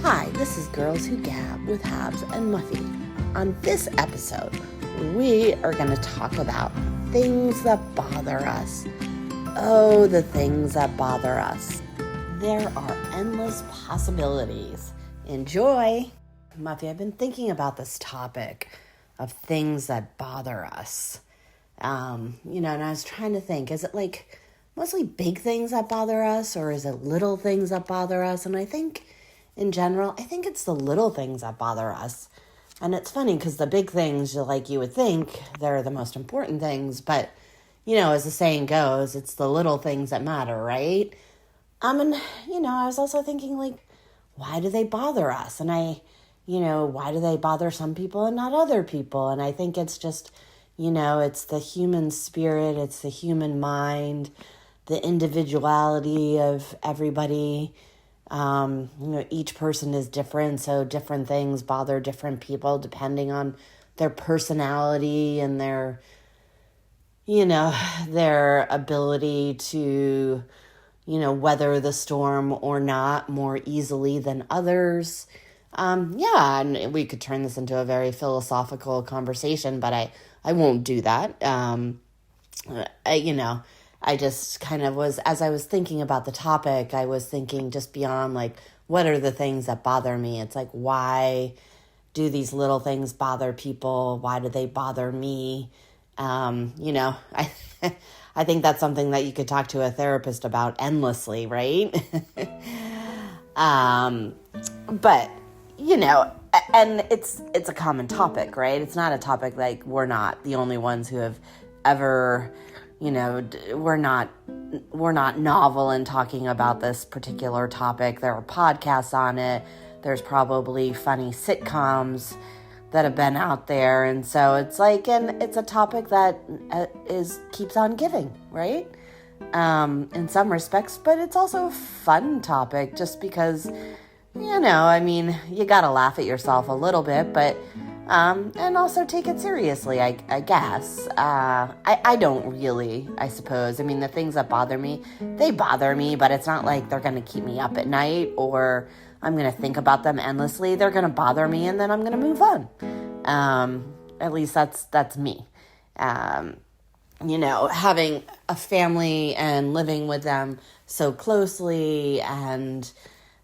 Hi, this is Girls Who Gab with Habs and Muffy. On this episode, we are going to talk about things that bother us. Oh, the things that bother us. There are endless possibilities. Enjoy! Muffy, I've been thinking about this topic of things that bother us. And I was trying to think, is it like mostly big things that bother us, or is it little things that bother us? And I think in general, I think it's the little things that bother us. And it's funny because the big things, like you would think, they're the most important things. But, as the saying goes, it's the little things that matter, right? I was also thinking, why do they bother us? And why do they bother some people and not other people? And I think it's just, it's the human spirit, it's the human mind, the individuality of everybody. Each person is different, so different things bother different people depending on their personality and their ability to, weather the storm or not more easily than others. And we could turn this into a very philosophical conversation, but I won't do that. I just kind of was, as I was thinking about the topic, I was thinking just beyond what are the things that bother me? It's why do these little things bother people? Why do they bother me? I think that's something that you could talk to a therapist about endlessly, right? But, and it's a common topic, right? It's not a topic we're not the only ones who have ever, we're not novel in talking about this particular topic. There are podcasts on it. There's probably funny sitcoms that have been out there. And so it's and it's a topic that keeps on giving, right? In some respects, but it's also a fun topic just because, you gotta laugh at yourself a little bit, but and also take it seriously, I guess. I don't really, I suppose. The things that bother me, they bother me, but it's not like they're going to keep me up at night or I'm going to think about them endlessly. They're going to bother me and then I'm going to move on. At least that's me. Having a family and living with them so closely and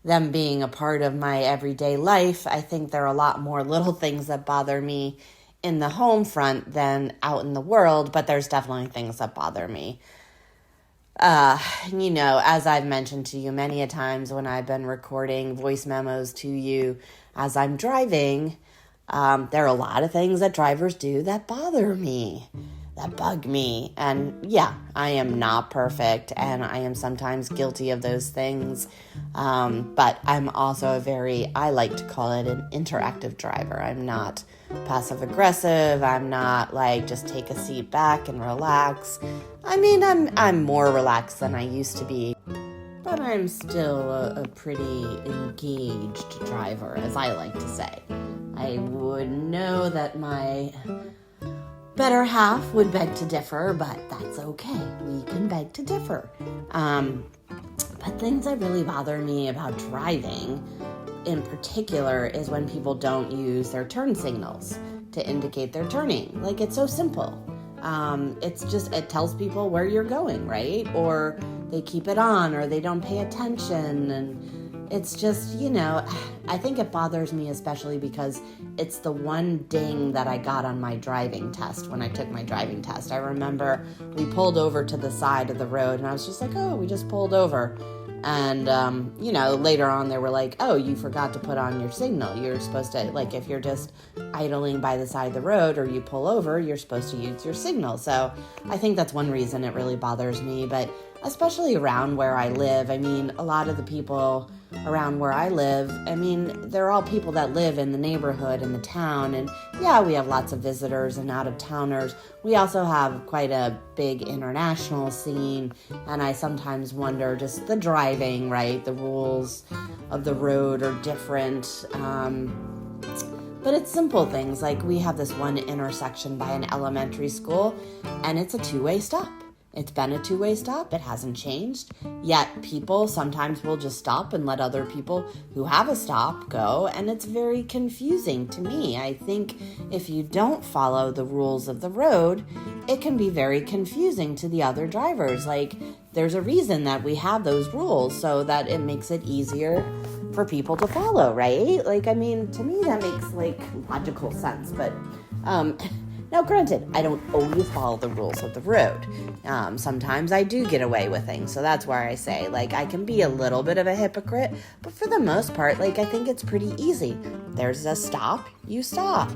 them being a part of my everyday life, I think there are a lot more little things that bother me in the home front than out in the world, but there's definitely things that bother me. As I've mentioned to you many a times when I've been recording voice memos to you as I'm driving, there are a lot of things that drivers do that bother me, that bug me. And yeah, I am not perfect and I am sometimes guilty of those things. But I'm also I like to call it an interactive driver. I'm not passive aggressive. I'm not just take a seat back and relax. I'm more relaxed than I used to be, but I'm still a pretty engaged driver, as I like to say. I would know that my better half would beg to differ, but that's okay. We can beg to differ. But things that really bother me about driving in particular is when people don't use their turn signals to indicate they're turning. It's so simple. It tells people where you're going, right? Or they keep it on or they don't pay attention. And it's just, I think it bothers me especially because it's the one ding that I got on my driving test when I took my driving test. I remember we pulled over to the side of the road and I was just we just pulled over. And, later on they were oh, you forgot to put on your signal. You're supposed to, if you're just idling by the side of the road or you pull over, you're supposed to use your signal. So I think that's one reason it really bothers me. But especially around where I live, a lot of the people around where I live, they're all people that live in the neighborhood, in the town. And yeah, we have lots of visitors and out-of-towners. We also have quite a big international scene. And I sometimes wonder just the driving, right? The rules of the road are different. But it's simple things. We have this one intersection by an elementary school and it's a two-way stop. It's been a two-way stop. It hasn't changed. Yet people sometimes will just stop and let other people who have a stop go, and it's very confusing to me. I think if you don't follow the rules of the road, it can be very confusing to the other drivers. Like, there's a reason that we have those rules so that it makes it easier for people to follow, right? Like, I mean, to me that makes like logical sense, but now, granted, I don't always follow the rules of the road. Sometimes I do get away with things, so that's why I say, like, I can be a little bit of a hypocrite, but for the most part, like, I think it's pretty easy. There's a stop, you stop.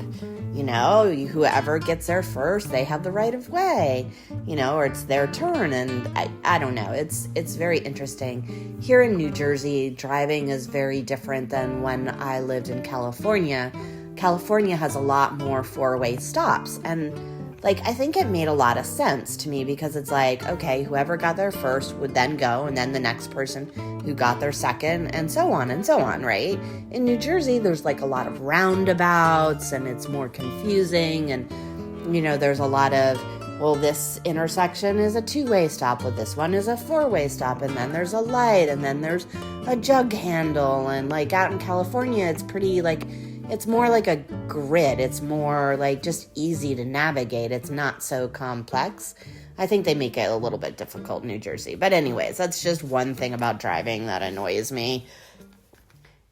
You know, whoever gets there first, they have the right of way, you know, or it's their turn, and I don't know. It's very interesting. Here in New Jersey, driving is very different than when I lived in California. California has a lot more four-way stops, and like I think it made a lot of sense to me because it's like, okay, whoever got there first would then go, and then the next person who got there second, and so on, right? In New Jersey, there's like a lot of roundabouts, and it's more confusing, and you know, there's a lot of, well, this intersection is a two-way stop, well, this one is a four-way stop, and then there's a light, and then there's a jug handle, and like out in California, it's pretty like, it's more like a grid. It's more like just easy to navigate. It's not so complex. I think they make it a little bit difficult in New Jersey. But anyways, that's just one thing about driving that annoys me.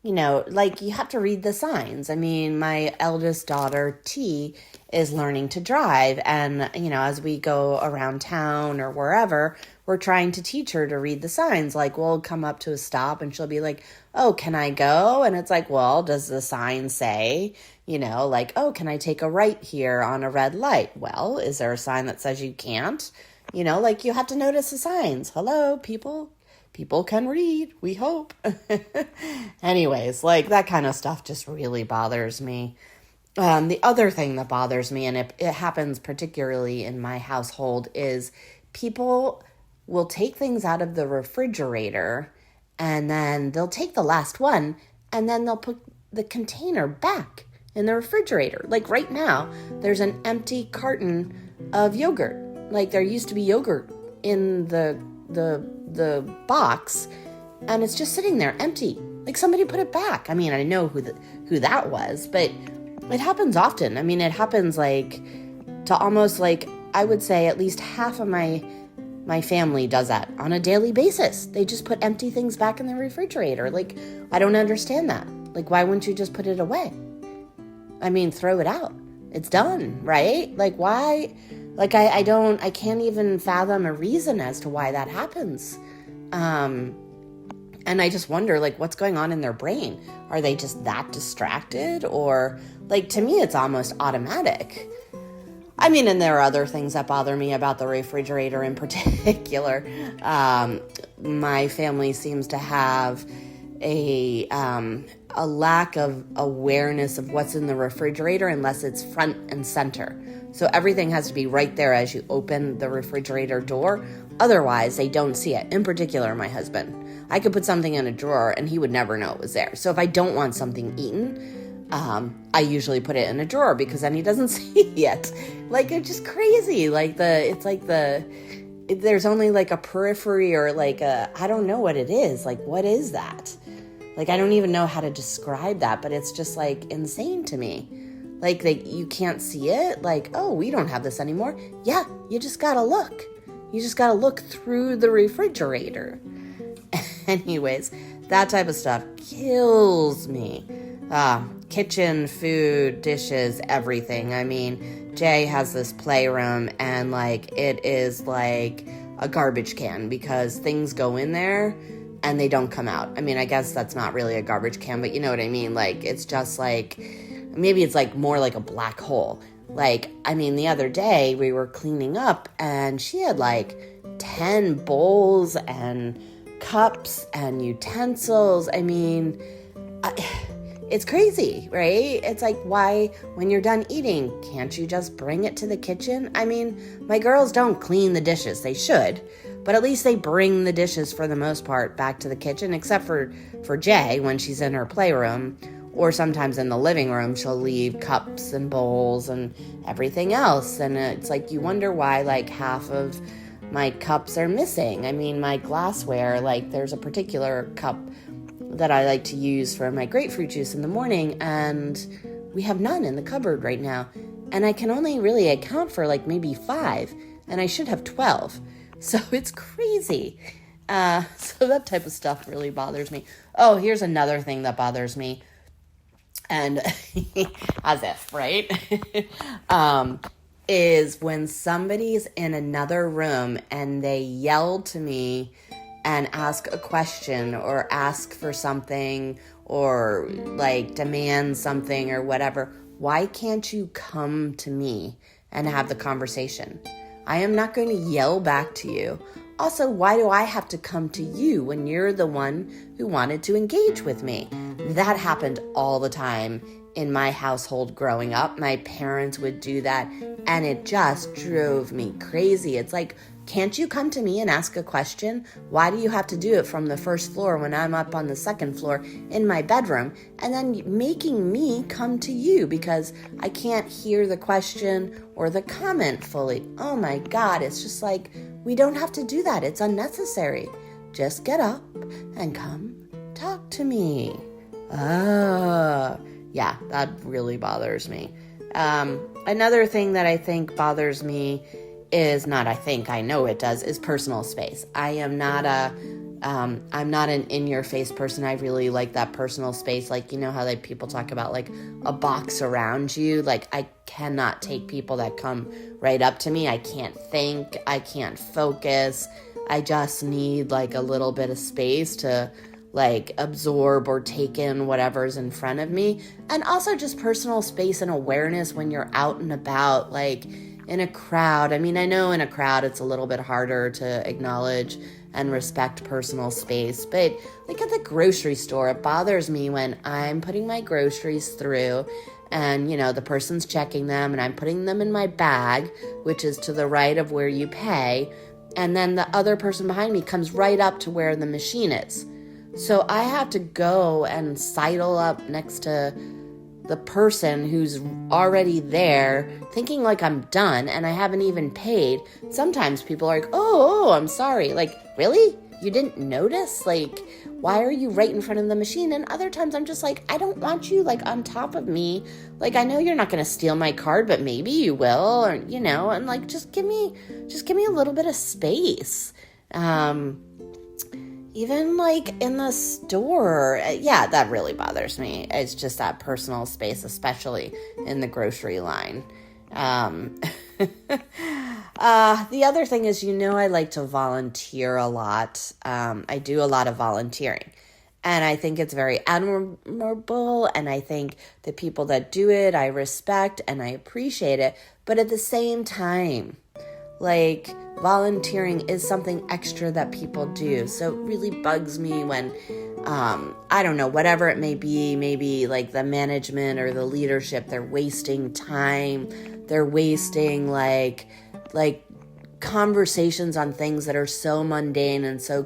You know, like you have to read the signs. I mean, my eldest daughter, T, is learning to drive. And, you know, as we go around town or wherever, we're trying to teach her to read the signs. Like, we'll come up to a stop and she'll be like, oh, can I go? And it's like, well, does the sign say, you know, like, oh, can I take a right here on a red light? Well, is there a sign that says you can't? You know, like you have to notice the signs. Hello, people. People can read, we hope. Anyways, like that kind of stuff just really bothers me. The other thing that bothers me, and it happens particularly in my household, is people will take things out of the refrigerator and then they'll take the last one and then they'll put the container back in the refrigerator. Like right now, there's an empty carton of yogurt. Like there used to be yogurt in the box and it's just sitting there empty. Like somebody put it back. I mean, I know who that was, but it happens often. I mean, it happens like to almost like, I would say at least half of my family does that on a daily basis. They just put empty things back in the refrigerator. Like, I don't understand that. Like, why wouldn't you just put it away? I mean, throw it out. It's done, right? Like, why? Like, I can't even fathom a reason as to why that happens. And I just wonder, like, what's going on in their brain? Are they just that distracted? Or, like, to me, it's almost automatic. I mean, and there are other things that bother me about the refrigerator in particular. My family seems to have a lack of awareness of what's in the refrigerator unless it's front and center. So everything has to be right there as you open the refrigerator door. Otherwise, they don't see it. In particular, my husband. I could put something in a drawer and he would never know it was there. So if I don't want something eaten, I usually put it in a drawer because then he doesn't see it. Like, it's just crazy. Like there's only like a periphery or like I don't know what it is. Like, what is that? Like, I don't even know how to describe that, but it's just like insane to me. Like you can't see it. Like, oh, we don't have this anymore. Yeah, you just gotta look. You just gotta look through the refrigerator. Anyways, that type of stuff kills me. Kitchen, food, dishes, everything. I mean, Jay has this playroom and like it is like a garbage can because things go in there and they don't come out. I mean, I guess that's not really a garbage can, but you know what I mean? Like, it's just like, maybe it's like more like a black hole. Like, I mean, the other day we were cleaning up and she had like 10 bowls and cups and utensils. I mean, it's crazy, right? It's like, why, when you're done eating, can't you just bring it to the kitchen? I mean, my girls don't clean the dishes. They should, but at least they bring the dishes for the most part back to the kitchen, except for Jay when she's in her playroom, or sometimes in the living room, she'll leave cups and bowls and everything else. And it's like, you wonder why like half of my cups are missing. I mean, my glassware, like there's a particular cup that I like to use for my grapefruit juice in the morning, and we have none in the cupboard right now. And I can only really account for like maybe 5, and I should have 12. So it's crazy. So that type of stuff really bothers me. Oh, here's another thing that bothers me. And as if, right? Is when somebody's in another room and they yell to me and ask a question or ask for something or like demand something or whatever. Why can't you come to me and have the conversation? I am not going to yell back to you. Also, why do I have to come to you when you're the one who wanted to engage with me? That happened all the time in my household growing up. My parents would do that, and it just drove me crazy. It's like, can't you come to me and ask a question? Why do you have to do it from the first floor when I'm up on the second floor in my bedroom, and then making me come to you because I can't hear the question or the comment fully? Oh my God, it's just like, we don't have to do that. It's unnecessary. Just get up and come talk to me. Yeah, that really bothers me. Another thing that I think bothers me is I know it does, is personal space. I'm not an in-your-face person. I really like that personal space. Like, you know how like people talk about like a box around you? Like, I cannot take people that come right up to me. I can't think. I can't focus. I just need like a little bit of space to like absorb or take in whatever's in front of me. And also just personal space and awareness when you're out and about, like in a crowd. I mean, I know in a crowd it's a little bit harder to acknowledge and respect personal space, but like at the grocery store, it bothers me when I'm putting my groceries through and, you know, the person's checking them and I'm putting them in my bag, which is to the right of where you pay, and then the other person behind me comes right up to where the machine is. So I have to go and sidle up next to the person who's already there thinking like I'm done and I haven't even paid. Sometimes people are like, oh, I'm sorry. Like, really? You didn't notice? Like, why are you right in front of the machine? And other times I'm just like, I don't want you like on top of me. Like, I know you're not going to steal my card, but maybe you will, or, you know, and like, just give me a little bit of space. Even like in the store, yeah, that really bothers me. It's just that personal space, especially in the grocery line. The other thing is, you know, I like to volunteer a lot. I do a lot of volunteering. And I think it's very admirable. And I think the people that do it, I respect and I appreciate it. But at the same time, like, volunteering is something extra that people do. So it really bugs me when, I don't know, whatever it may be, maybe like the management or the leadership, they're wasting time. They're wasting like conversations on things that are so mundane and so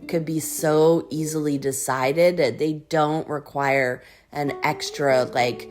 could be so easily decided that they don't require an extra like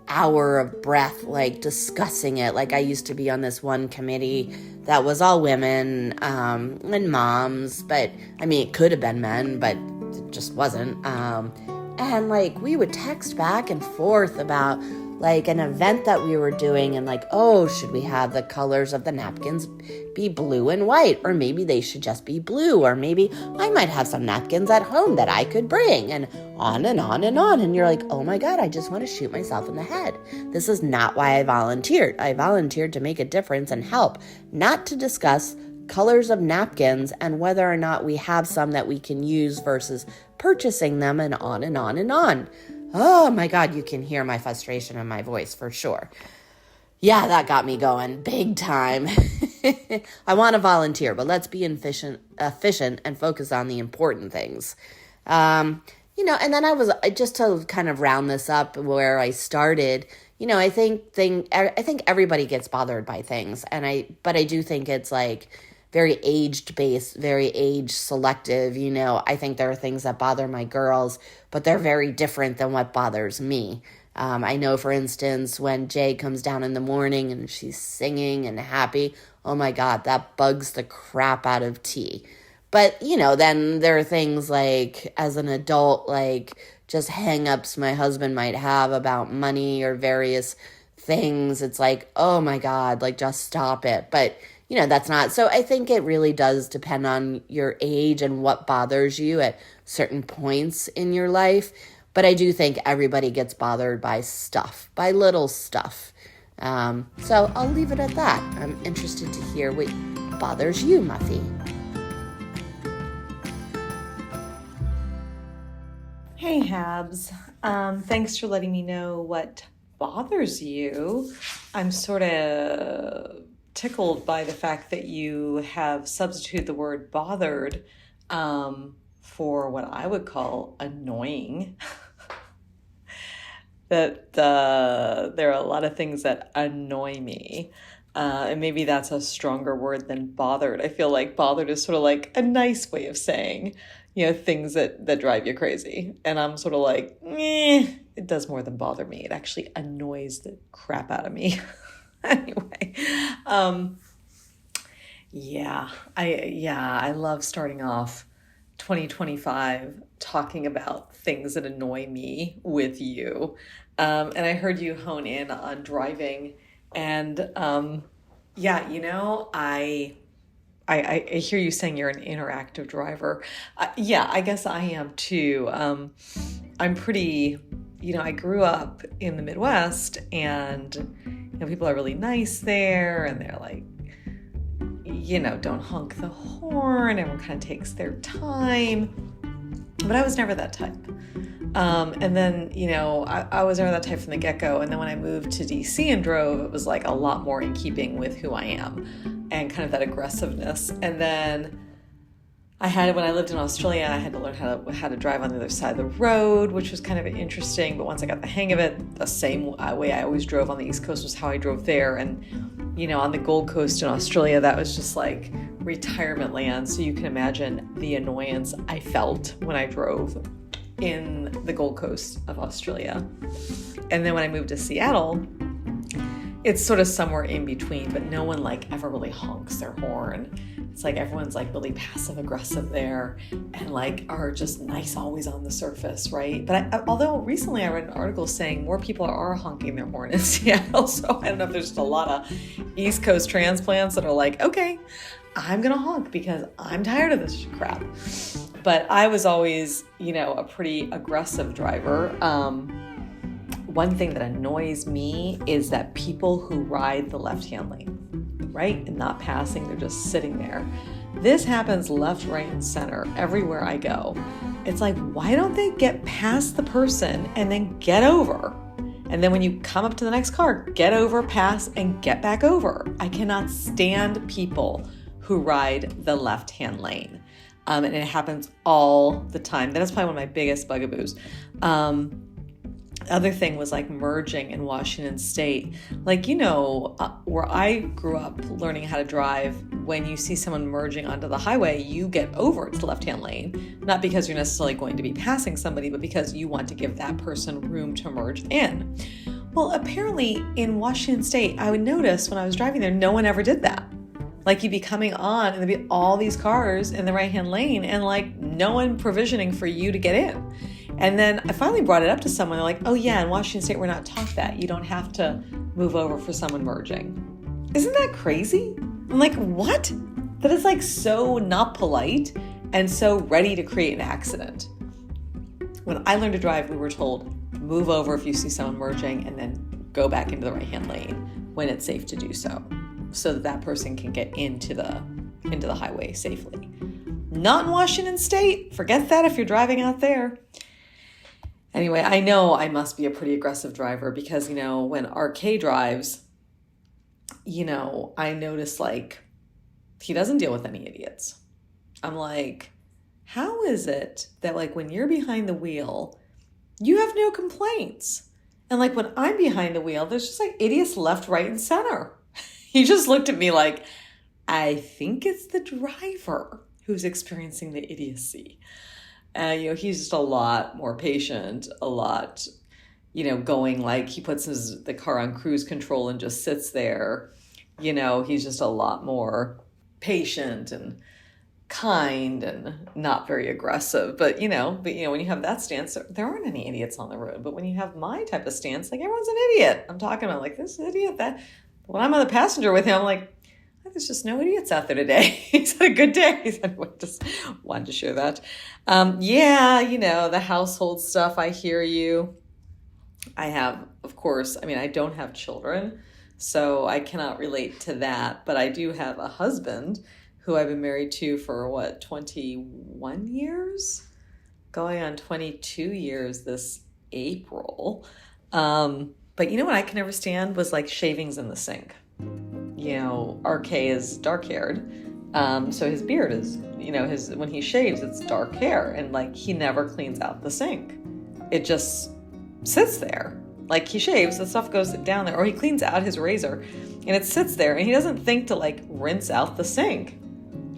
hour of breath, like discussing it. Like I used to be on this one committee that was all women and moms, but I mean, it could have been men, but it just wasn't. And like we would text back and forth about like an event that we were doing and like, oh, should we have the colors of the napkins be blue and white? Or maybe they should just be blue. Or maybe I might have some napkins at home that I could bring, and on and on and on. And you're like, oh my God, I just want to shoot myself in the head. This is not why I volunteered. I volunteered to make a difference and help, not to discuss colors of napkins and whether or not we have some that we can use versus purchasing them, and on and on and on. Oh my God, you can hear my frustration in my voice for sure. Yeah, that got me going big time. I want to volunteer, but let's be efficient and focus on the important things. You know, and then just to kind of round this up where I started, you know, I think everybody gets bothered by things, but I do think it's like very age-based, very age-selective. You know, I think there are things that bother my girls, but they're very different than what bothers me. I know, for instance, when Jay comes down in the morning and she's singing and happy, oh my God, that bugs the crap out of T. But, then there are things like, as an adult, like just hang-ups my husband might have about money or various things. It's like, oh my God, like just stop it. But, that's not. So I think it really does depend on your age and what bothers you at certain points in your life. But I do think everybody gets bothered by stuff, by little stuff. So I'll leave it at that. I'm interested to hear what bothers you, Muffy. Hey, Habs. Thanks for letting me know what bothers you. I'm sort of tickled by the fact that you have substituted the word bothered for what I would call annoying. That there are a lot of things that annoy me. And maybe that's a stronger word than bothered. I feel like bothered is sort of like a nice way of saying, things that drive you crazy. And I'm sort of like, it does more than bother me. It actually annoys the crap out of me. Anyway, I love starting off 2025 talking about things that annoy me with you. And I heard you hone in on driving, and I hear you saying you're an interactive driver. I guess I am too. I'm pretty, I grew up in the Midwest, and people are really nice there, and they're like, don't honk the horn. Everyone kind of takes their time. But I was never that type. And then, I was never that type from the get-go. And then when I moved to DC and drove, it was like a lot more in keeping with who I am and kind of that aggressiveness. And then when I lived in Australia, I had to learn how to drive on the other side of the road, which was kind of interesting. But once I got the hang of it, the same way I always drove on the East Coast was how I drove there. And, on the Gold Coast in Australia, that was just like retirement land. So you can imagine the annoyance I felt when I drove in the Gold Coast of Australia. And then when I moved to Seattle, it's sort of somewhere in between, but no one like ever really honks their horn. It's like everyone's like really passive aggressive there and like are just nice always on the surface, right? But although recently I read an article saying more people are honking their horn in Seattle, so I don't know if there's just a lot of East Coast transplants that are like, okay, I'm gonna honk because I'm tired of this crap. But I was always, a pretty aggressive driver. One thing that annoys me is that people who ride the left-hand lane, right, and not passing, they're just sitting there. This happens left, right, and center everywhere I go. It's like, why don't they get past the person and then get over? And then when you come up to the next car, get over, pass, and get back over. I cannot stand people who ride the left-hand lane. And it happens all the time. That is probably one of my biggest bugaboos. Other thing was like merging in Washington State. Like, where I grew up learning how to drive, when you see someone merging onto the highway, you get over to the left-hand lane. Not because you're necessarily going to be passing somebody, but because you want to give that person room to merge in. Well, apparently in Washington State, I would notice when I was driving there, no one ever did that. Like you'd be coming on and there'd be all these cars in the right-hand lane and like no one provisioning for you to get in. And then I finally brought it up to someone. They're like, oh yeah, in Washington State, we're not taught that. You don't have to move over for someone merging. Isn't that crazy? I'm like, what? That is like so not polite and so ready to create an accident. When I learned to drive, we were told, move over if you see someone merging and then go back into the right-hand lane when it's safe to do so that person can get into the highway safely. Not in Washington State. Forget that if you're driving out there. Anyway, I know I must be a pretty aggressive driver because, when RK drives, I notice like he doesn't deal with any idiots. I'm like, how is it that like when you're behind the wheel, you have no complaints? And like when I'm behind the wheel, there's just like idiots left, right, and center. He just looked at me like, I think it's the driver who's experiencing the idiocy. He's just a lot more patient, a lot, going like he puts the car on cruise control and just sits there. he's just a lot more patient and kind and not very aggressive. But when you have that stance, there aren't any idiots on the road. But when you have my type of stance, like, everyone's an idiot. I'm talking about, like, this idiot, that. When I'm on the passenger with him, I'm like, there's just no idiots out there today. He's had a good day. Anyway, just wanted to share that. The household stuff, I hear you. I have, of course, I don't have children, so I cannot relate to that. But I do have a husband who I've been married to for 21 years? Going on 22 years this April. But what I can never stand was, like, shavings in the sink. RK is dark haired. So his beard is, when he shaves, it's dark hair, and, like, he never cleans out the sink. It just sits there. Like, he shaves, the stuff goes down there, or he cleans out his razor and it sits there, and he doesn't think to, like, rinse out the sink.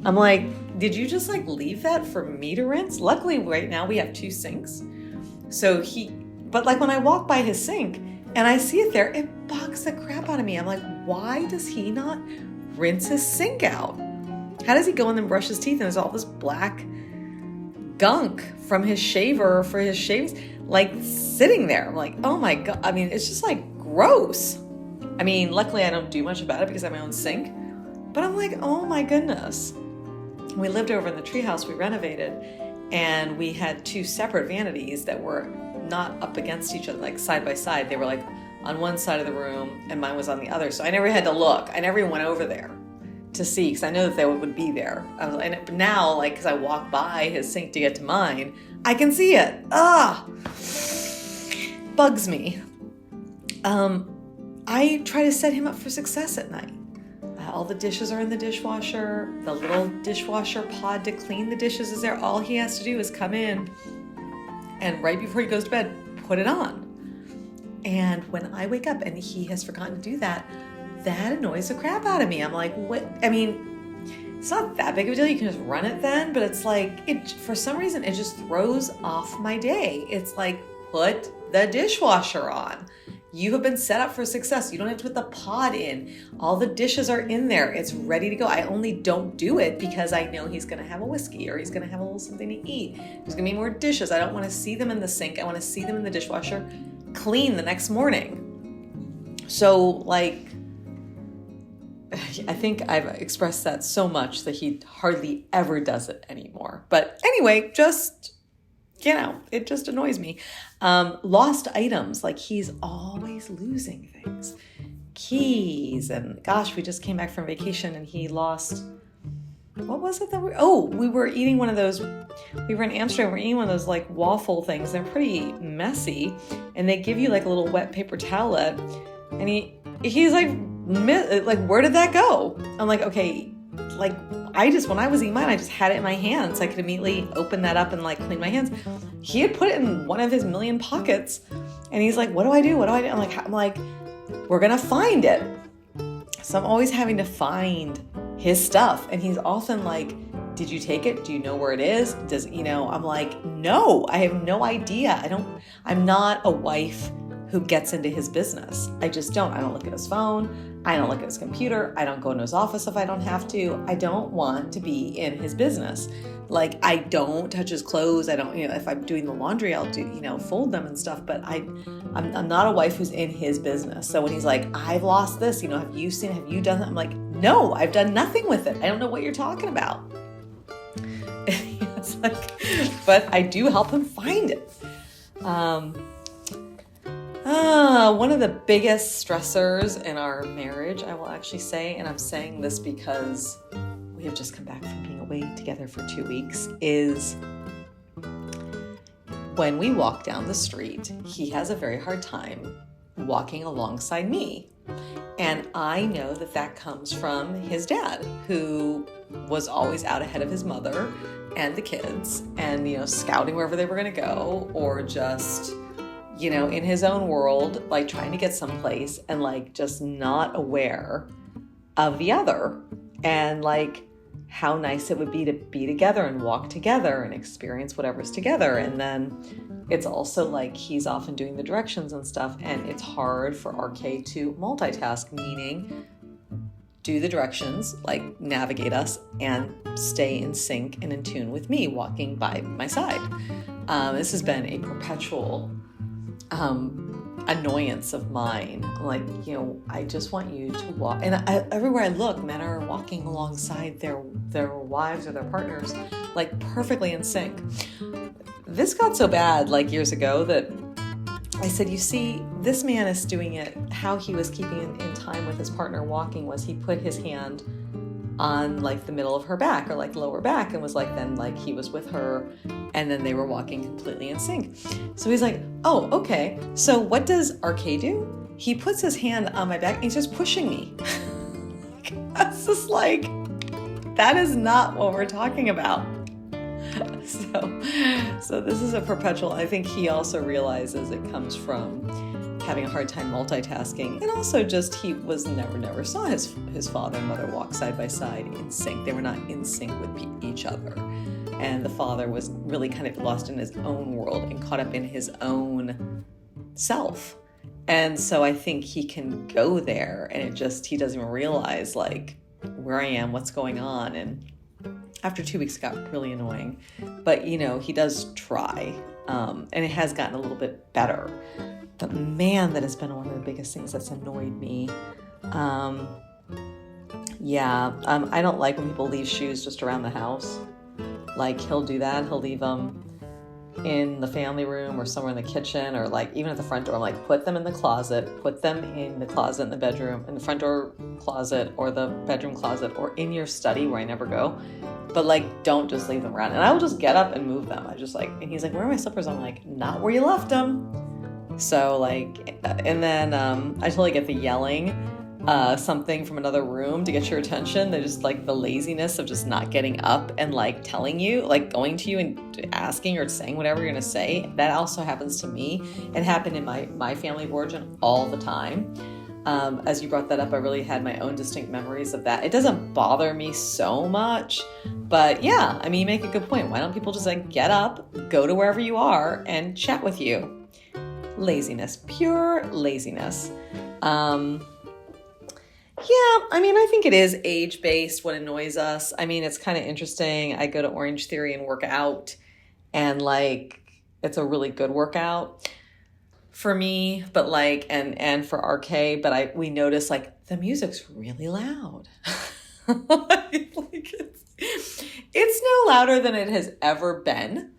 I'm like, did you just, like, leave that for me to rinse? Luckily, right now we have 2 sinks. But, like, when I walk by his sink and I see it there, it bugs the crap out of me. I'm like, why does he not rinse his sink out? How does he go in and brush his teeth and there's all this black gunk from his shaver for his shavings, like, sitting there? I'm like, oh my God. It's just, like, gross. Luckily I don't do much about it because I have my own sink. But I'm like, oh my goodness. We lived over in the treehouse we renovated, and we had 2 separate vanities that were not up against each other, like side by side. They were, like, on one side of the room and mine was on the other. So I never had to look. I never went over there to see, because I know that they would be there. And now, like, because I walk by his sink to get to mine, I can see it. Bugs me. I try to set him up for success at night. All the dishes are in the dishwasher. The little dishwasher pod to clean the dishes is there. All he has to do is come in and right before he goes to bed, put it on. And when I wake up and he has forgotten to do that, that annoys the crap out of me. I'm like, what? It's not that big of a deal. You can just run it then, but it's like, for some reason, it just throws off my day. It's like, put the dishwasher on. You have been set up for success. You don't have to put the pod in. All the dishes are in there. It's ready to go. I only don't do it because I know he's going to have a whiskey or he's going to have a little something to eat. There's going to be more dishes. I don't want to see them in the sink. I want to see them in the dishwasher clean the next morning. So, like, I think I've expressed that so much that he hardly ever does it anymore. But anyway, just, it just annoys me. Lost items, like, he's always losing things. Keys, and gosh, we just came back from vacation and he lost, what was it that we were eating one of those, we were in Amsterdam, we were eating one of those, like, waffle things. They're pretty messy, and they give you, like, a little wet paper towelette, and he's like, where did that go? I'm like, okay, like, when I was eating mine, I just had it in my hands. So I could immediately open that up and, like, clean my hands. He had put it in one of his million pockets, and he's like, what do I do? I'm like, we're going to find it. So I'm always having to find his stuff. And he's often like, did you take it? Do you know where it is? I'm like, no, I have no idea. I'm not a wife who gets into his business. I just don't. I don't look at his phone. I don't look at his computer. I don't go into his office if I don't have to. I don't want to be in his business. Like, I don't touch his clothes. I don't, if I'm doing the laundry, I'll do, fold them and stuff. But I'm not a wife who's in his business. So when he's like, I've lost this, have you done that? I'm like, no, I've done nothing with it. I don't know what you're talking about. It's like, but I do help him find it. One of the biggest stressors in our marriage, I will actually say, and I'm saying this because we have just come back from being away together for 2 weeks, is when we walk down the street, he has a very hard time walking alongside me. And I know that comes from his dad, who was always out ahead of his mother and the kids and, scouting wherever they were going to go, or just, in his own world, like, trying to get someplace and, like, just not aware of the other, and, like, how nice it would be to be together and walk together and experience whatever's together. And then it's also like he's often doing the directions and stuff, and it's hard for RK to multitask, meaning do the directions, like navigate us, and stay in sync and in tune with me walking by my side. This has been a perpetual annoyance of mine. I'm like, I just want you to walk. And everywhere I look, men are walking alongside their wives or their partners, like perfectly in sync. This got so bad like years ago that I said, you see, this man is doing it. How he was keeping in time with his partner walking was he put his hand on like the middle of her back or like lower back and was like, then like he was with her and then they were walking completely in sync. So he's like, oh, okay. So what does RK do? He puts his hand on my back and he's just pushing me. That's just like, that is not what we're talking about. So this is a perpetual, I think he also realizes it comes from having a hard time multitasking, and also just he was never saw his father and mother walk side by side in sync. They were not in sync with each other, and the father was really kind of lost in his own world and caught up in his own self. And so I think he can go there, and he doesn't even realize like where I am, what's going on. And after 2 weeks, it got really annoying, but he does try, and it has gotten a little bit better. But man, that has been one of the biggest things that's annoyed me. I don't like when people leave shoes just around the house. Like he'll do that. He'll leave them in the family room or somewhere in the kitchen or like even at the front door. I'm like, put them in the closet, put them in the closet in the bedroom, in the front door closet or the bedroom closet or in your study where I never go. But like, don't just leave them around. And I will just get up and move them. And he's like, where are my slippers? I'm like, not where you left them. So like, and then I totally get the yelling something from another room to get your attention. They're just like the laziness of just not getting up and like telling you, like going to you and asking or saying whatever you're going to say. That also happens to me. It happened in my family of origin all the time. As you brought that up, I really had my own distinct memories of that. It doesn't bother me so much, but yeah, I mean, you make a good point. Why don't people just like get up, go to wherever you are and chat with you? Laziness, pure laziness. I think it is age-based what annoys us. I mean, it's kind of interesting. I go to Orange Theory and work out, and like, it's a really good workout for me, but like, and for RK, but we notice like the music's really loud. It's no louder than it has ever been.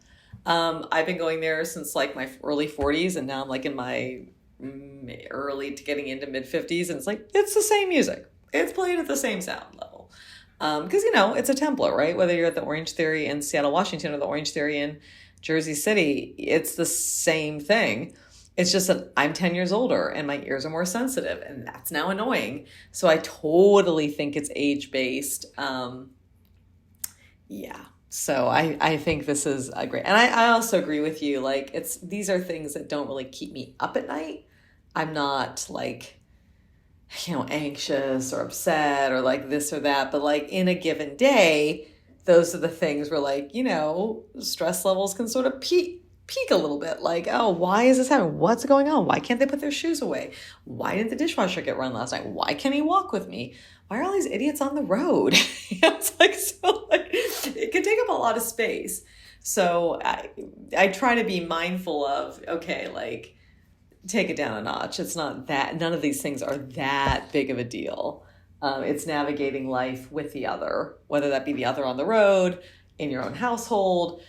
I've been going there since like my early 40s, and now I'm like in my early to getting into mid 50s, and it's like, it's the same music. It's played at the same sound level. Because, it's a template, right? Whether you're at the Orange Theory in Seattle, Washington, or the Orange Theory in Jersey City, it's the same thing. It's just that I'm 10 years older and my ears are more sensitive, and that's now annoying. So I totally think it's age-based. So I think this is a great, and I also agree with you. Like these are things that don't really keep me up at night. I'm not like, anxious or upset or like this or that, but like in a given day, those are the things where like, stress levels can sort of peak a little bit. Like, oh, why is this happening? What's going on? Why can't they put their shoes away? Why didn't the dishwasher get run last night? Why can't he walk with me? Why are all these idiots on the road? It's like, so like, it can take up a lot of space. So I try to be mindful of, okay, like, take it down a notch. It's not that, none of these things are that big of a deal. It's navigating life with the other, whether that be the other on the road, in your own household,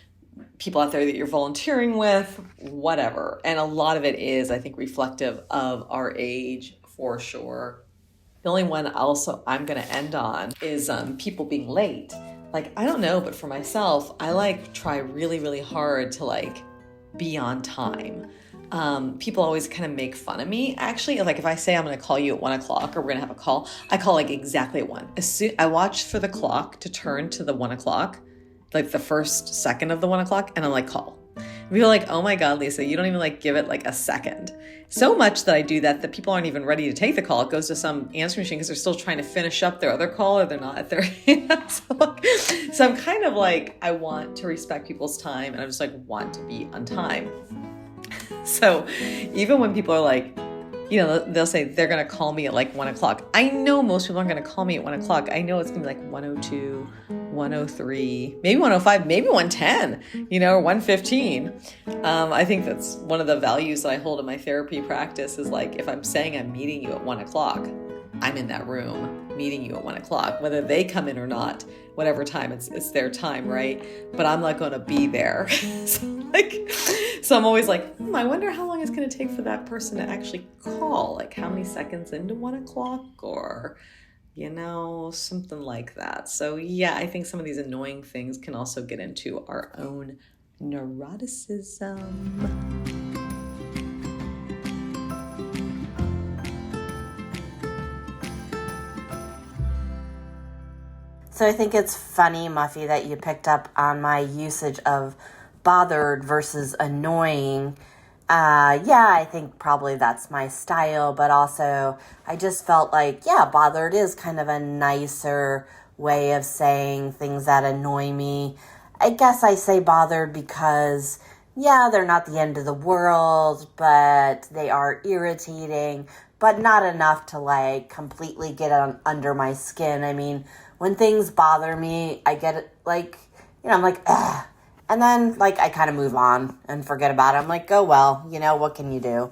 people out there that you're volunteering with, whatever. And a lot of it is, I think, reflective of our age for sure. The only one also I'm going to end on is people being late. Like, I don't know, but for myself, I like try really, really hard to like be on time. People always kind of make fun of me. Actually, like if I say I'm going to call you at 1:00 or we're going to have a call, I call like exactly at 1. I watch for the clock to turn to the 1:00, like the first second of the 1:00, and I'm like, call. And people are like, oh my God, Lisa, you don't even like give it like a second. So much that I do that people aren't even ready to take the call. It goes to some answering machine because they're still trying to finish up their other call, or they're not at their so I'm kind of like, I want to respect people's time, and I just like want to be on time. So even when people are like, they'll say they're going to call me at like 1:00. I know most people aren't going to call me at 1:00. I know it's going to be like 1:02, 1:03, maybe 1:05, maybe 1:10, or 1:15. I think that's one of the values that I hold in my therapy practice is like, if I'm saying I'm meeting you at 1:00, I'm in that room meeting you at 1:00, whether they come in or not, whatever time, it's their time, right? But I'm not going to be there. So I'm always like, I wonder how long it's going to take for that person to actually call, like how many seconds into 1:00 or, something like that. So yeah, I think some of these annoying things can also get into our own neuroticism. So I think it's funny, Muffy, that you picked up on my usage of bothered versus annoying. Yeah, I think probably that's my style, but also I just felt like, yeah, bothered is kind of a nicer way of saying things that annoy me. I guess I say bothered because, yeah, they're not the end of the world, but they are irritating, but not enough to like completely get under my skin. I mean, when things bother me, I get it like, I'm like, ugh. And then like I kind of move on and forget about it. I'm like, oh, well, what can you do?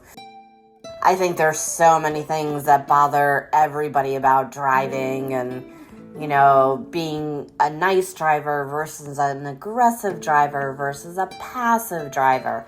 I think there's so many things that bother everybody about driving and, being a nice driver versus an aggressive driver versus a passive driver.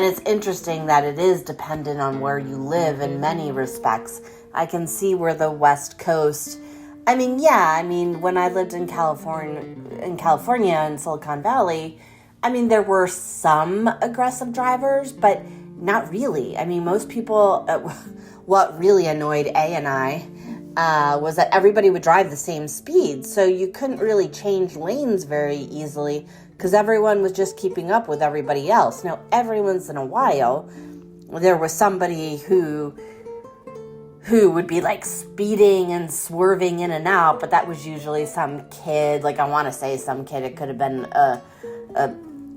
It's interesting that it is dependent on where you live in many respects. I can see where the West Coast, when I lived in California, in Silicon Valley, there were some aggressive drivers, but not really. Most people, what really annoyed A and I was that everybody would drive the same speed. So you couldn't really change lanes very easily because everyone was just keeping up with everybody else. Now, every once in a while, there was somebody who would be like speeding and swerving in and out, but that was usually some kid, like I want to say some kid, it could have been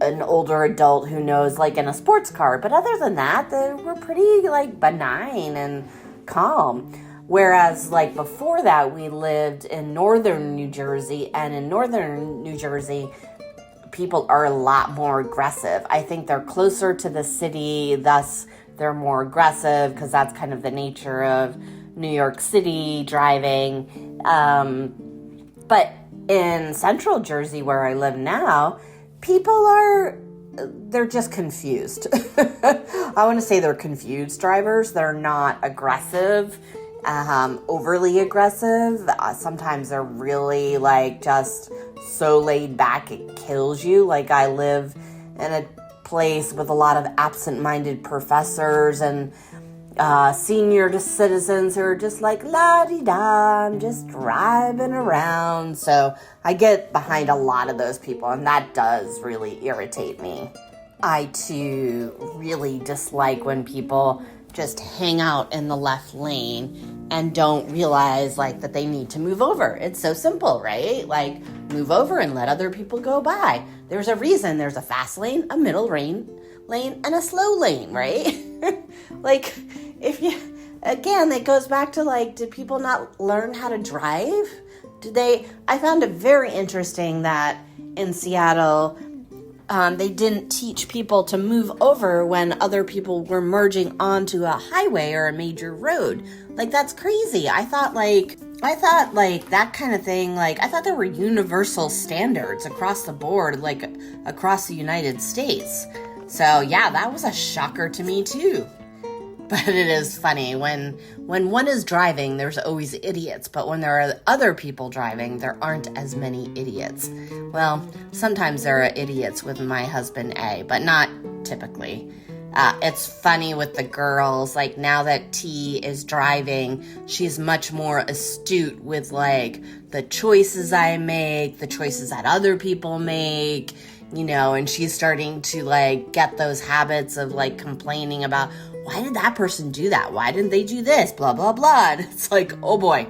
an older adult who knows, like in a sports car, but other than that, they were pretty like benign and calm. Whereas like before that, we lived in northern New Jersey, and in northern New Jersey, people are a lot more aggressive. I think they're closer to the city, thus they're more aggressive because that's kind of the nature of New York City driving. But in central Jersey, where I live now, they're just confused. I want to say they're confused drivers. They're not aggressive, overly aggressive. Sometimes they're really like just so laid back it kills you. Like I live in a place with a lot of absent-minded professors and senior citizens who are just like, la-di-da, I'm just driving around. So I get behind a lot of those people, and that does really irritate me. I, too, really dislike when people just hang out in the left lane and don't realize, like, that they need to move over. It's so simple, right? Like, move over and let other people go by. There's a reason there's a fast lane, a middle lane, and a slow lane, right? Like, it goes back to, like, did people not learn how to drive? I found it very interesting that in Seattle, they didn't teach people to move over when other people were merging onto a highway or a major road. Like, that's crazy. I thought that kind of thing, like, I thought there were universal standards across the board, like, across the United States. So, yeah, that was a shocker to me, too. But it is funny. When one is driving, there's always idiots. But when there are other people driving, there aren't as many idiots. Well, sometimes there are idiots with my husband, A, but not typically. It's funny with the girls. Like, now that T is driving, she's much more astute with, like, the choices I make, the choices that other people make, and she's starting to, like, get those habits of, like, complaining about, why did that person do that? Why didn't they do this? Blah, blah, blah. And it's like, oh boy,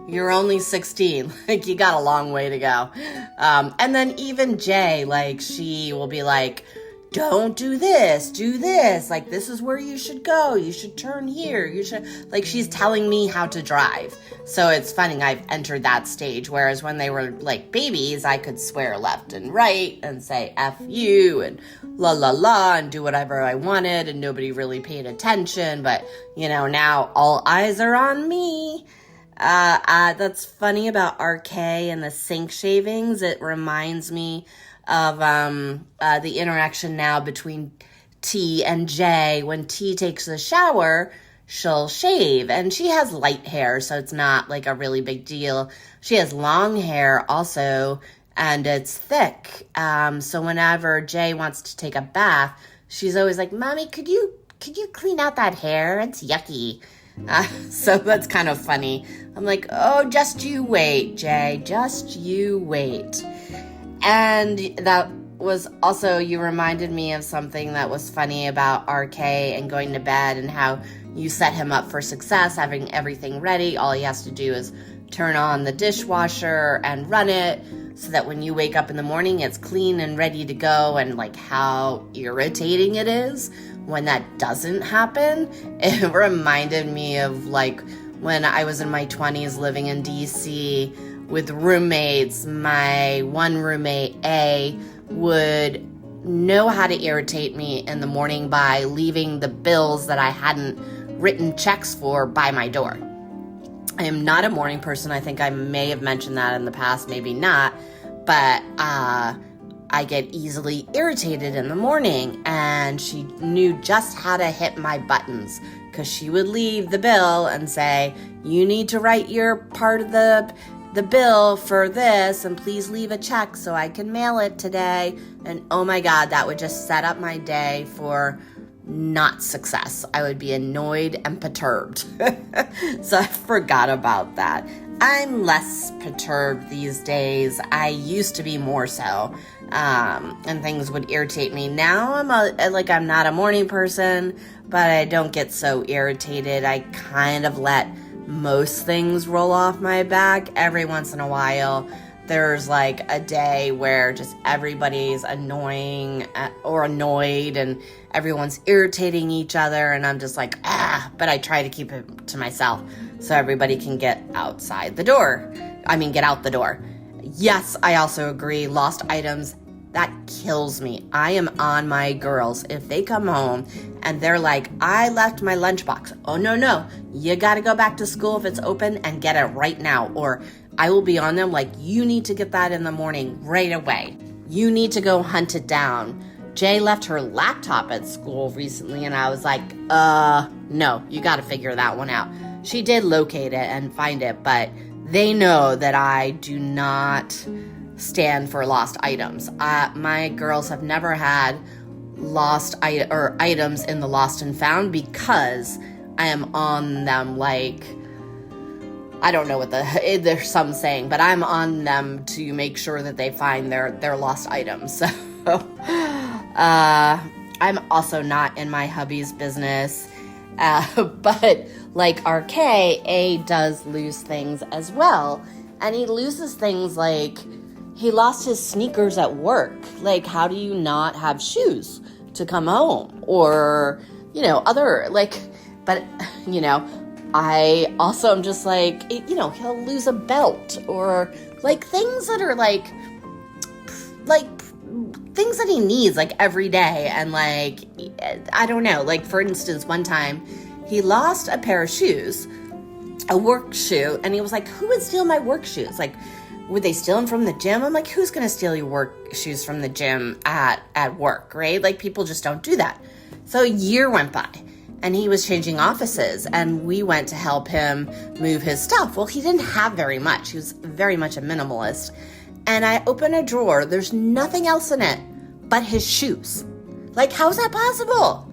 you're only 16. Like, you got a long way to go. And then even Jay, like, she will be like, don't do this. Like, this is where you should go. You should turn here. You should, like, she's telling me how to drive. So it's funny, I've entered that stage. Whereas when they were like babies, I could swear left and right and say F you and la la la and do whatever I wanted and nobody really paid attention. But, now all eyes are on me. That's funny about RK and the sink shavings. It reminds me of the interaction now between T and J. When T takes a shower, she'll shave, and she has light hair, so it's not like a really big deal. She has long hair also, and it's thick. So whenever J wants to take a bath, she's always like, "Mommy, could you clean out that hair? It's yucky." So that's kind of funny. I'm like, "Oh, just you wait, Jay. Just you wait." And that was also, you reminded me of something that was funny about RK and going to bed and how you set him up for success, having everything ready. All he has to do is turn on the dishwasher and run it so that when you wake up in the morning, it's clean and ready to go, and like how irritating it is when that doesn't happen. It reminded me of like when I was in my 20s living in DC with roommates. My one roommate, A, would know how to irritate me in the morning by leaving the bills that I hadn't written checks for by my door. I am not a morning person. I think I may have mentioned that in the past, maybe not, but I get easily irritated in the morning, and she knew just how to hit my buttons because she would leave the bill and say, "You need to write your part of the bill for this, and please leave a check so I can mail it today." And oh my God, that would just set up my day for not success. I would be annoyed and perturbed. So I forgot about that. I'm less perturbed these days. I used to be more so. And things would irritate me. Now I'm not a morning person, but I don't get so irritated. I kind of let most things roll off my back. Every once in a while, there's like a day where just everybody's annoying or annoyed and everyone's irritating each other, and I'm just like, but I try to keep it to myself so everybody can get outside the door. Get out the door. Yes, I also agree. Lost items, that kills me. I am on my girls. If they come home and they're like, "I left my lunchbox." Oh, no. You got to go back to school if it's open and get it right now. Or I will be on them like, "You need to get that in the morning right away. You need to go hunt it down." Jay left her laptop at school recently, and I was like, no, you got to figure that one out. She did locate it and find it, but they know that I do not stand for lost items. My girls have never had lost items in the lost and found because I am on them like, I don't know what there's some saying, but I'm on them to make sure that they find their lost items. So I'm also not in my hubby's business. But like RK, A does lose things as well. And he loses things like he lost his sneakers at work. Like, how do you not have shoes to come home? Or, but I also am just like, he'll lose a belt or like things that are like things that he needs like every day. And like, I don't know, like for instance, one time he lost a pair of shoes, a work shoe. And he was like, "Who would steal my work shoes? Like, would they steal them from the gym?" I'm like, "Who's going to steal your work shoes from the gym at work, right? Like, people just don't do that." So a year went by and he was changing offices and we went to help him move his stuff. Well, he didn't have very much. He was very much a minimalist. And I open a drawer. There's nothing else in it but his shoes. Like, how's that possible?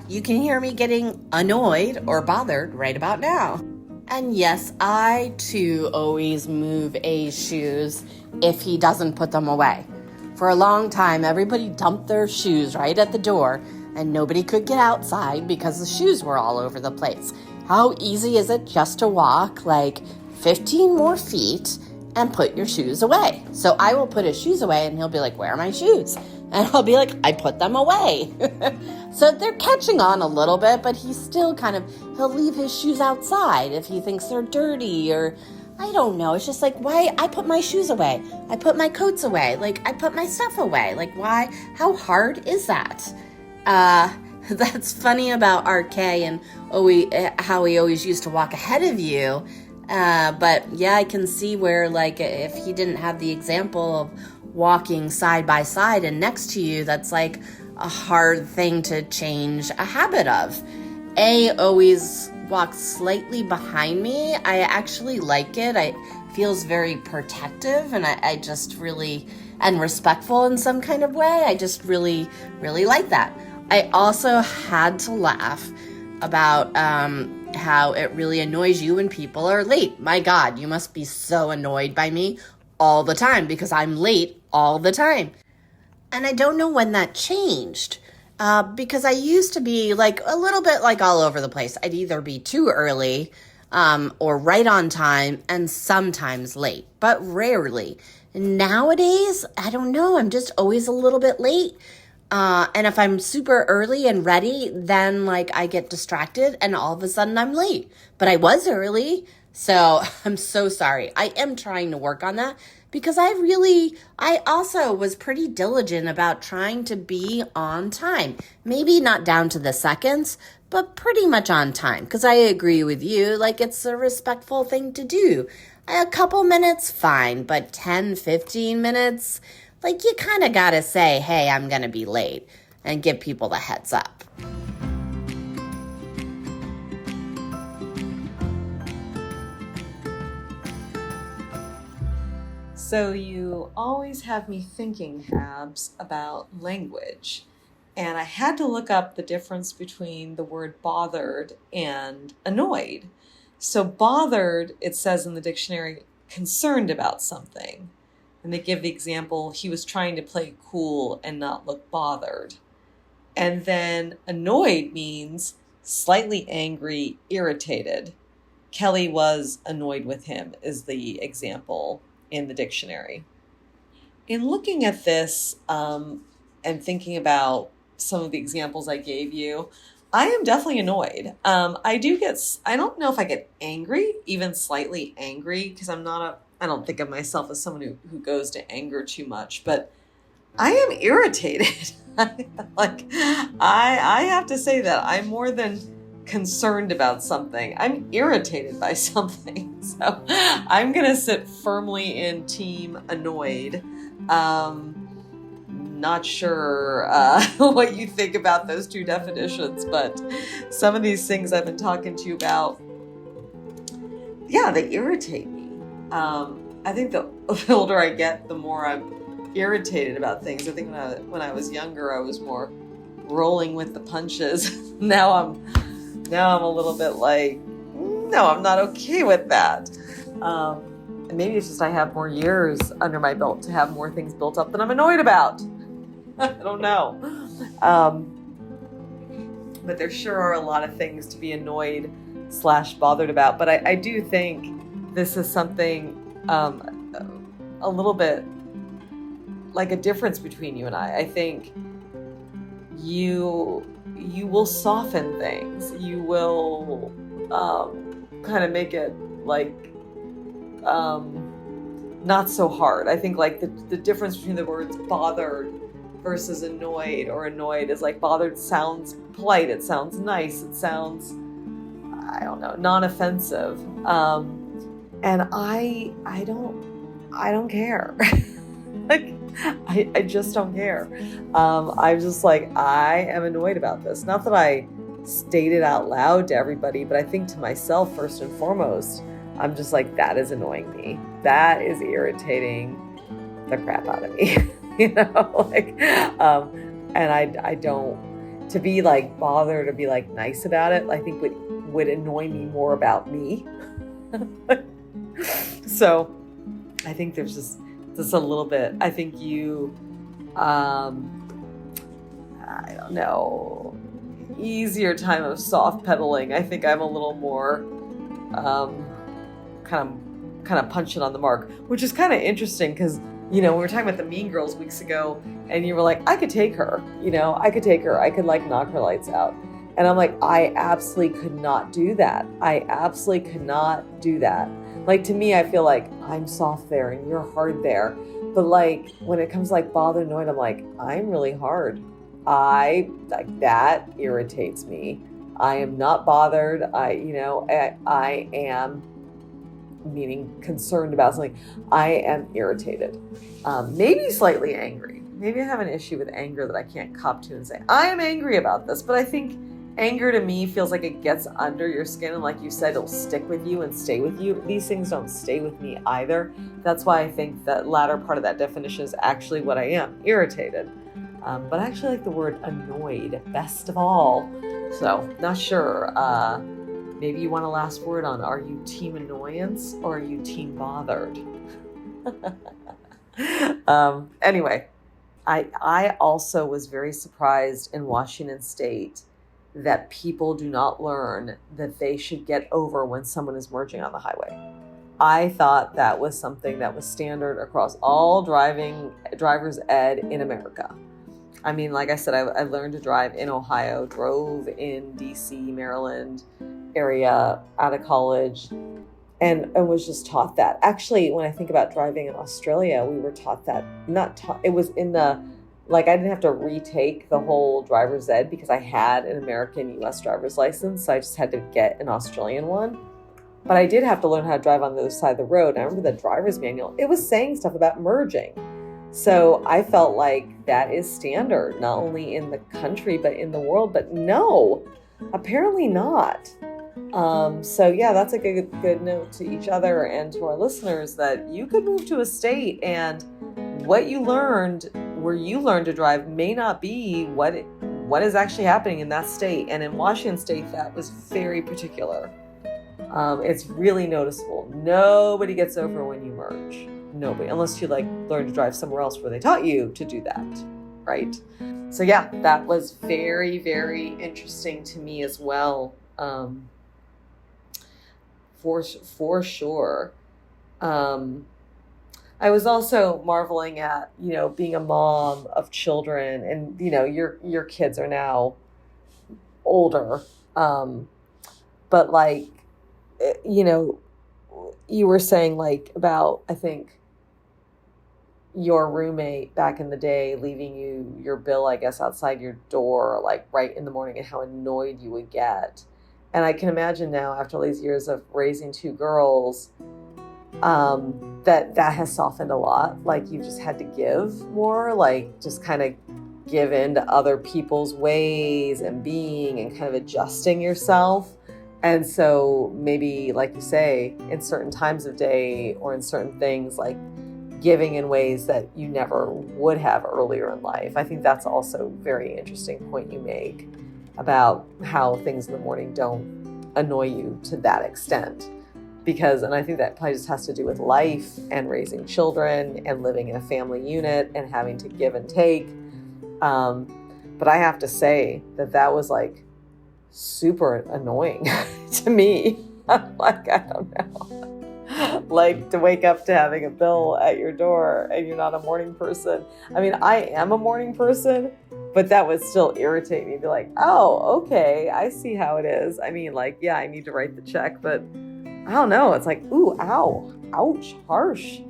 You can hear me getting annoyed or bothered right about now. And yes, I too always move A's shoes if he doesn't put them away. For a long time, everybody dumped their shoes right at the door and nobody could get outside because the shoes were all over the place. How easy is it just to walk like 15 more feet and put your shoes away? So I will put his shoes away and he'll be like, "Where are my shoes?" And I'll be like, I put them away. So they're catching on a little bit, but he's still he'll leave his shoes outside if he thinks they're dirty, or I don't know. It's just like, why? I put my shoes away. I put my coats away. Like, I put my stuff away. Like, why? How hard is that? That's funny about RK and how he always used to walk ahead of you. But yeah, I can see where, like, if he didn't have the example of walking side by side and next to you, that's like a hard thing to change a habit of. Always walks slightly behind me. I actually like it. It feels very protective, and I just really, and respectful in some kind of way. I just really, really like that. I also had to laugh about how it really annoys you when people are late. My God, you must be so annoyed by me all the time because I'm late all the time. And I don't know when that changed. Because I used to be like a little bit like all over the place. I'd either be too early or right on time, and sometimes late, but rarely. Nowadays, I don't know. I'm just always a little bit late. And if I'm super early and ready, then like I get distracted and all of a sudden I'm late. But I was early, so I'm so sorry. I am trying to work on that because I also was pretty diligent about trying to be on time. Maybe not down to the seconds, but pretty much on time. Because I agree with you, like it's a respectful thing to do. A couple minutes, fine, but 10, 15 minutes, like you kind of got to say, hey, I'm going to be late and give people the heads up. So you always have me thinking, Habs, about language. And I had to look up the difference between the word bothered and annoyed. So bothered, it says in the dictionary, concerned about something. And they give the example, he was trying to play cool and not look bothered. And then annoyed means slightly angry, irritated. Kelly was annoyed with him is the example in the dictionary. In looking at this and thinking about some of the examples I gave you, I am definitely annoyed. I don't know if I get angry, even slightly angry, because I don't think of myself as someone who goes to anger too much, but I am irritated. Like, I have to say that I'm more than concerned about something. I'm irritated by something. So I'm going to sit firmly in team annoyed. Not sure what you think about those two definitions, but some of these things I've been talking to you about, yeah, they irritate me. I think the older I get, the more I'm irritated about things. I think when I was younger, I was more rolling with the punches. Now I'm a little bit like, no, I'm not okay with that. And maybe it's just I have more years under my belt to have more things built up that I'm annoyed about. I don't know. But there sure are a lot of things to be annoyed / bothered about. But I do think this is something a little bit like a difference between you and I. I think you will soften things. You will kind of make it like not so hard. I think like the difference between the words bothered versus annoyed or annoyed is like bothered sounds polite. It sounds nice. It sounds, I don't know, non-offensive. And I don't care. Like, I just don't care. I'm just like, I am annoyed about this. Not that I state it out loud to everybody, but I think to myself first and foremost, I'm just like, that is annoying me. That is irritating the crap out of me. You know, like, and I don't, to be like bothered or be like nice about it, I think would annoy me more about me. So I think there's just a little bit, I think you, I don't know, easier time of soft pedaling. I think I'm a little more, kind of punching on the mark, which is kind of interesting because we were talking about the Mean Girls weeks ago, and you were like, I could take her, I could take her. I could like knock her lights out. And I'm like, I absolutely could not do that. I absolutely could not do that. Like, to me, I feel like I'm soft there and you're hard there. But like, when it comes to like bothered, annoyed, I'm like, I'm really hard. That irritates me. I am not bothered. I am, meaning concerned about something. I am irritated. Maybe slightly angry. Maybe I have an issue with anger that I can't cop to and say, I am angry about this. But I think anger to me feels like it gets under your skin. And like you said, it'll stick with you and stay with you. These things don't stay with me either. That's why I think that latter part of that definition is actually what I am, irritated. But I actually like the word annoyed best of all. So not sure. Maybe you want a last word on, are you team annoyance or are you team bothered? Anyway, I also was very surprised in Washington State that people do not learn that they should get over when someone is merging on the highway. I thought that was something that was standard across all driver's ed in America. I mean, like I said, I learned to drive in Ohio, drove in DC, Maryland area out of college, and was just taught that. Actually, when I think about driving in Australia, we were taught that. It was in the, like, I didn't have to retake the whole driver's ed because I had an American US driver's license, so I just had to get an Australian one. But I did have to learn how to drive on the other side of the road. And I remember the driver's manual, it was saying stuff about merging. So I felt like that is standard, not only in the country, but in the world. But no, apparently not. So yeah, that's a good note to each other and to our listeners that you could move to a state and what you learned, where you learned to drive, may not be what is actually happening in that state. And in Washington State, that was very particular. It's really noticeable. Nobody gets over when you merge. Nobody, unless you like learn to drive somewhere else where they taught you to do that, right? So yeah, that was very, very interesting to me as well. For sure. I was also marveling at, being a mom of children, and your kids are now older, but like, you were saying like about, I think, your roommate back in the day leaving you your bill, I guess, outside your door, like right in the morning, and how annoyed you would get. And I can imagine now, after all these years of raising two girls, that has softened a lot. Like, you've just had to give more, like just kind of give in to other people's ways and being and kind of adjusting yourself. And so maybe, like you say, in certain times of day or in certain things, like giving in ways that you never would have earlier in life. I think that's also a very interesting point you make about how things in the morning don't annoy you to that extent. And I think that probably just has to do with life and raising children and living in a family unit and having to give and take. But I have to say that was like super annoying to me. Like, I don't know. Like, to wake up to having a bill at your door and you're not a morning person. I mean, I am a morning person, but that would still irritate me. Be like, oh, okay, I see how it is. I mean, like, yeah, I need to write the check, but I don't know. It's like, ooh, ow, ouch, harsh.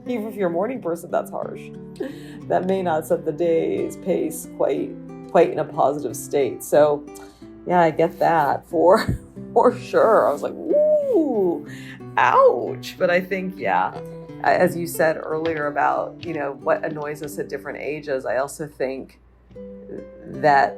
Even if you're a morning person, that's harsh. That may not set the day's pace quite in a positive state. So yeah, I get that for sure. I was like, ooh, ouch. But I think, yeah, as you said earlier about, what annoys us at different ages, I also think that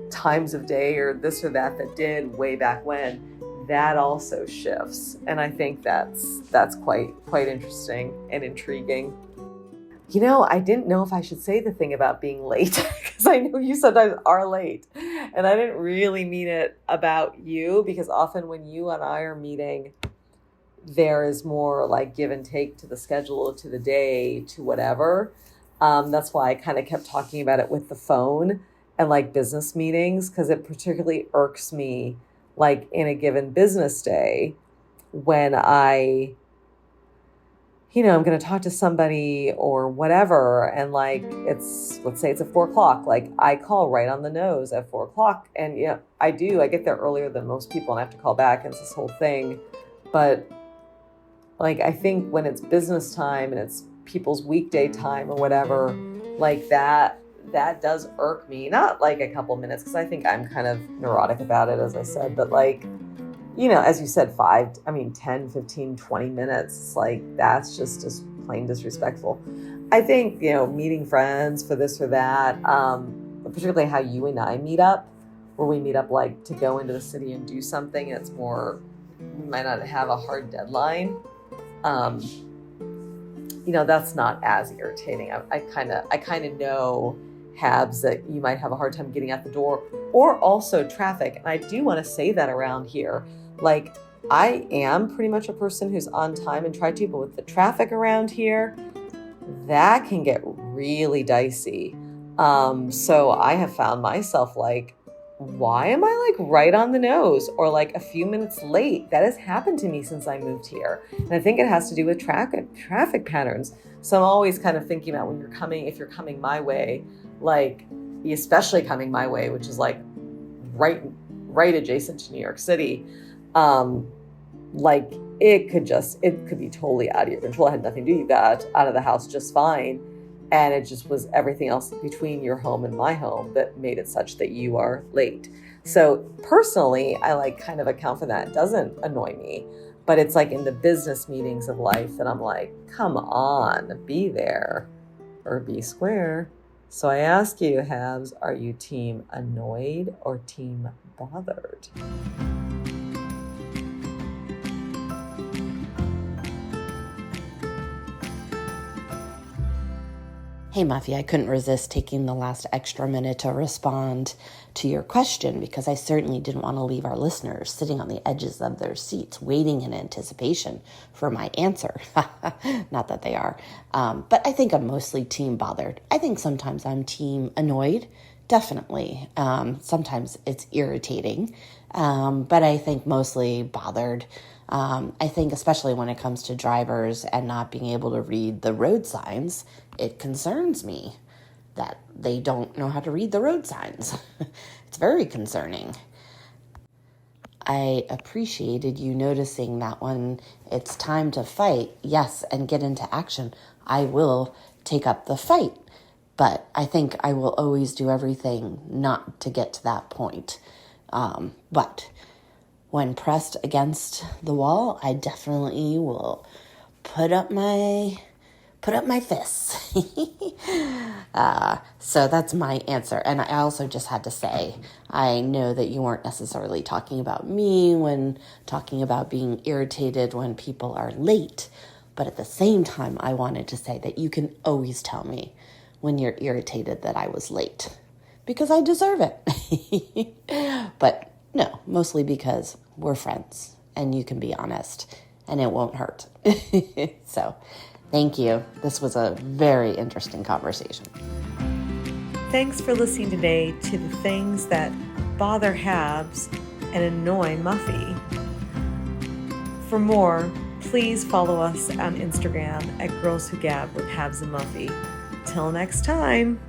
times of day or this or that did way back when, that also shifts. And I think that's quite interesting and intriguing. I didn't know if I should say the thing about being late, because I know you sometimes are late. And I didn't really mean it about you, because often when you and I are meeting, there is more like give and take to the schedule, to the day, to whatever. That's why I kind of kept talking about it with the phone and like business meetings, because it particularly irks me, like in a given business day, when I I'm going to talk to somebody or whatever. And like, let's say it's at 4 o'clock. Like I call right on the nose at 4 o'clock. And I get there earlier than most people and I have to call back. And it's this whole thing. But like, I think when it's business time and it's people's weekday time or whatever, like that does irk me. Not like a couple minutes, because I think I'm kind of neurotic about it, as I said, but like, as you said, 10, 15, 20 minutes, like that's just plain disrespectful. I think, meeting friends for this or that, particularly how you and I meet up, where we meet up like to go into the city and do something, and it's more, we might not have a hard deadline. That's not as irritating. I kind of know, Habs, that you might have a hard time getting out the door, or also traffic. And I do want to say that around here. Like, I am pretty much a person who's on time and try to, but with the traffic around here, that can get really dicey. So I have found myself like, why am I like right on the nose or like a few minutes late? That has happened to me since I moved here. And I think it has to do with traffic patterns. So I'm always kind of thinking about if you're coming my way, like especially coming my way, which is like right adjacent to New York City. Like it could be totally out of your control. It had nothing to do. You got out of the house just fine. And it just was everything else between your home and my home that made it such that you are late. So personally, I like kind of account for that. It doesn't annoy me, but it's like in the business meetings of life that I'm like, come on, be there or be square. So I ask you, Habs, are you team annoyed or team bothered? Hey, Muffy, I couldn't resist taking the last extra minute to respond to your question, because I certainly didn't want to leave our listeners sitting on the edges of their seats waiting in anticipation for my answer. Not that they are. But I think I'm mostly team bothered. I think sometimes I'm team annoyed. Definitely. Sometimes it's irritating. But I think mostly bothered. I think especially when it comes to drivers and not being able to read the road signs, it concerns me that they don't know how to read the road signs. It's very concerning. I appreciated you noticing that when it's time to fight, yes, and get into action, I will take up the fight. But I think I will always do everything not to get to that point. But when pressed against the wall, I definitely will put up my fists. So that's my answer. And I also just had to say, I know that you weren't necessarily talking about me when talking about being irritated when people are late. But at the same time, I wanted to say that you can always tell me when you're irritated that I was late, because I deserve it. But no, mostly because we're friends and you can be honest and it won't hurt. So thank you. This was a very interesting conversation. Thanks for listening today to the things that bother Habs and annoy Muffy. For more, please follow us on Instagram at Girls Who Gab with Habs and Muffy. Till next time.